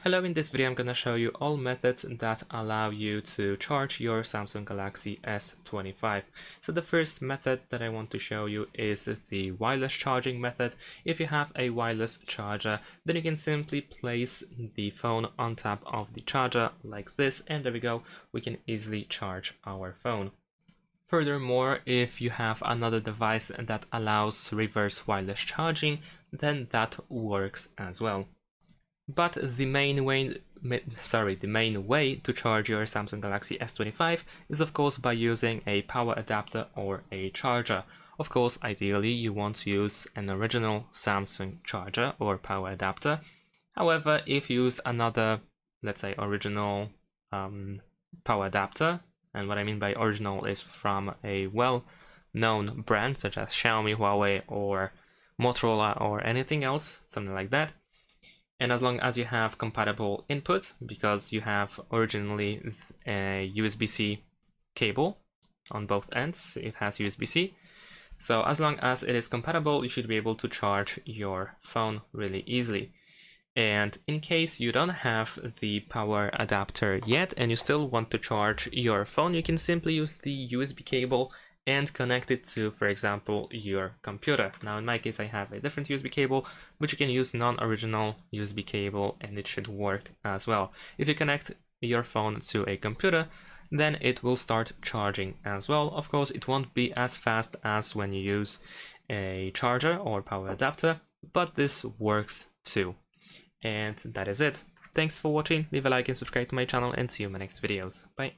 Hello, in this video I'm gonna show you all methods that allow you to charge your Samsung Galaxy S25. So the first method that I want to show you is the wireless charging method. If you have a wireless charger, then you can simply place the phone on top of the charger like this, and there we go, we can easily charge our phone. Furthermore, if you have another device that allows reverse wireless charging, then that works as well. But the main way to charge your Samsung Galaxy S25 is of course by using a power adapter or a charger. Of course, ideally you want to use an original Samsung charger or power adapter. However, if you use another, let's say original power adapter, and what I mean by original is from a well-known brand such as Xiaomi, Huawei, or Motorola, or anything else, something like that. And as long as you have compatible input, because you have originally a USB-C cable on both ends, it has USB-C. So as long as it is compatible, you should be able to charge your phone really easily. And in case you don't have the power adapter yet and you still want to charge your phone, you can simply use the USB cable and connect it to, for example, your computer. Now in my case I have a different USB cable, but you can use non-original USB cable and it should work as well. If you connect your phone to a computer, then it will start charging as well. Of course, it won't be as fast as when you use a charger or power adapter, but this works too. And that is it. Thanks for watching, leave a like and subscribe to my channel, and see you in my next videos. Bye!